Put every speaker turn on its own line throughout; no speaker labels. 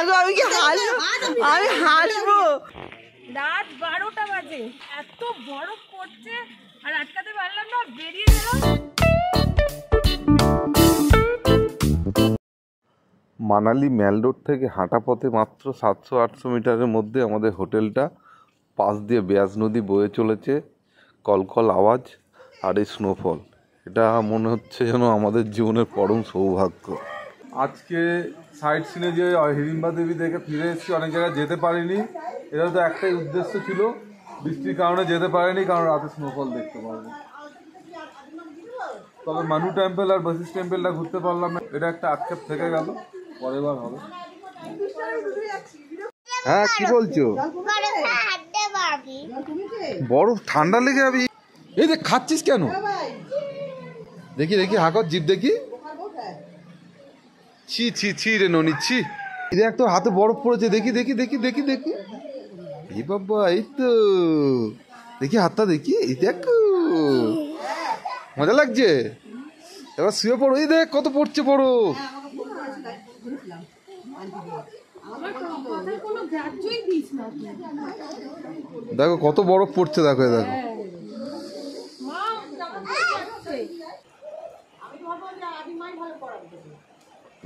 গো, আমি কি হাসবো? আমি হাসবো।
রাত 12টা বাজে, এত বরফ পড়ছে আর আটকাতে পারলাম না, বেরিয়ে গেলাম।
মানালি ম্যাল রোড থেকে হাঁটা পথে মাত্র 700-800 মিটারের মধ্যে আমাদের হোটেলটা। পাশ দিয়ে ব্যাস নদী বয়ে চলেছে, কলকল আওয়াজ আর এই স্নোফল। এটা মনে হচ্ছে যেন আমাদের জীবনের পরম সৌভাগ্য। আজকে সাইড সিনে যে হিড়িম্বা দেবী দেখে ফিরে এসেছি, অনেক জায়গায় যেতে পারিনি। এটা তো একটাই উদ্দেশ্য ছিল, বৃষ্টির কারণে যেতে পারিনি, কারণ রাতে স্নোফল দেখতে পারবো। তবে মানু টেম্পল আর বশিষ্ঠ টেম্পলটা ঘুরতে পারলাম না, এটা একটা আক্ষেপ থেকে গেল, পরের বার হবে। হ্যাঁ, কি বলছো? বরফ ঠান্ডা লেগে যাবি? এই দেখ, খাচ্ছিস কেন? দেখি দেখি, হাকর জিভ দেখি। ছি ছি ছি রে ননি, ছি। দেখ তোর হাতে বরফ পড়েছে, দেখি দেখি দেখি দেখি দেখি। এই বাবা, এই তো দেখি হাতটা দেখি, এই দেখো, মজা লাগছে। এবার শুয়ে পড়ো, এই দেখ কত পড়ছে বরফ। দেখো কত বরফ পড়ছে, দেখো দেখো।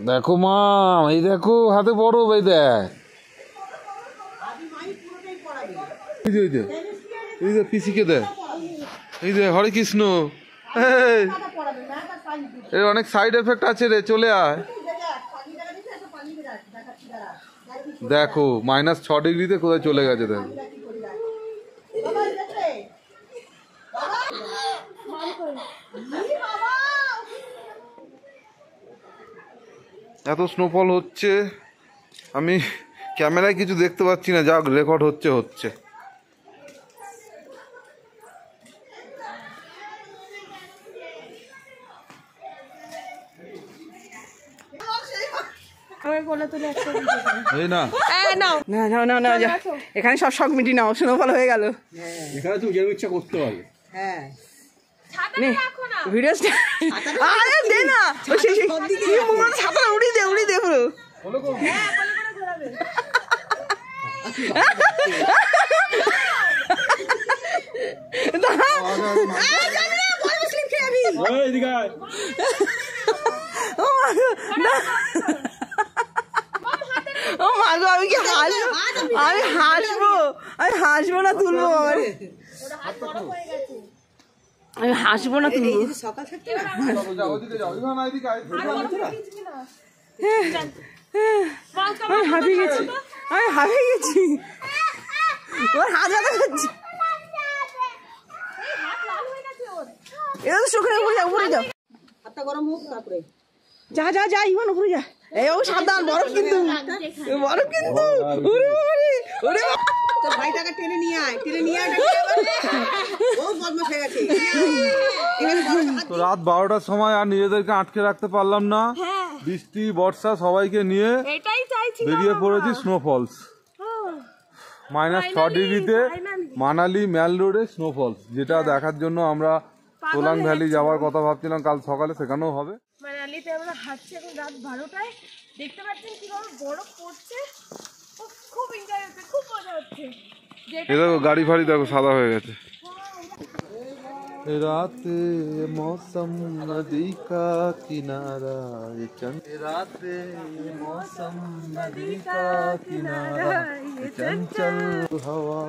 দেখো মা, এই দেখো হাতে বরফ, এই দেখ। এই যে পিসিকে দেখ, এই যে হরে কৃষ্ণ। এর অনেক সাইড এফেক্ট আছে রে, চলে আয়। দেখো -6 ডিগ্রিতে কোথায় চলে গেছে, দেখো। এত স্নোফল হচ্ছে, আমি ক্যামেরায় কিছু দেখতে পাচ্ছি না, যা রেকর্ড হচ্ছে হচ্ছে।
এখানে সব শখ মিটি নাও, স্নোফল হয়ে গেল।
এখানে তুমি যেরকম ইচ্ছা করতে পারবে।
হ্যাঁ, ভিডিও আরে দে না, ছাতা উড়িয়ে দে, উড়িয়ে দে পুরো। ও মা গো, আমি কি হাসবো? আমি হাসবো, আমি হাসবো না তুলবো, আমি হাসবো না তুলবো। আমি হাঁপিয়ে গেছি, আমি হাঁপিয়ে গেছি। ওর হাত ব্যথা করছে। এটা তো শুকনো, উপরে যাও, উপরে যাও, হাতটা গরম হোক, তারপরে যা যা যা, ইমান উপরে যা। এই ও সাবধান, বরফ কিন্তু, বরফ কিন্তু। ওরে বাবারে, ওরে তোর ভাইটাকে টেনে নিয়ে আয়, টেনে নিয়ে আয়। ও বদমাশ হয়ে গেছে।
তো রাত 12টার সময় আর নিজেদেরকে আটকে রাখতে পারলাম না, বৃষ্টি বর্ষা সবাইকে নিয়ে বেরিয়ে পড়েছি স্নোফলস। -6 ডিগ্রিতে মানালি ম্যাল রোডে স্নোফলস, যেটা দেখার জন্য আমরা সোলাং ভ্যালি যাওয়ার কথা ভাবছিলাম কাল সকালে, সেখানেও হবে।
মানালিতে আমরা হাঁটছি এখন রাত 12টায়, দেখতে পাচ্ছেন কিভাবে বরফ পড়ছে। খুব এনজয় হচ্ছে, খুব মজা হচ্ছে।
এই দেখো গাড়ি ফাড়ি দেখো সাদা হয়ে গেছে। রাতে মৌসম নদী কা কিনারা, রাতে মৌসম নদী কা কিনারা, চঞ্চল হাওয়া।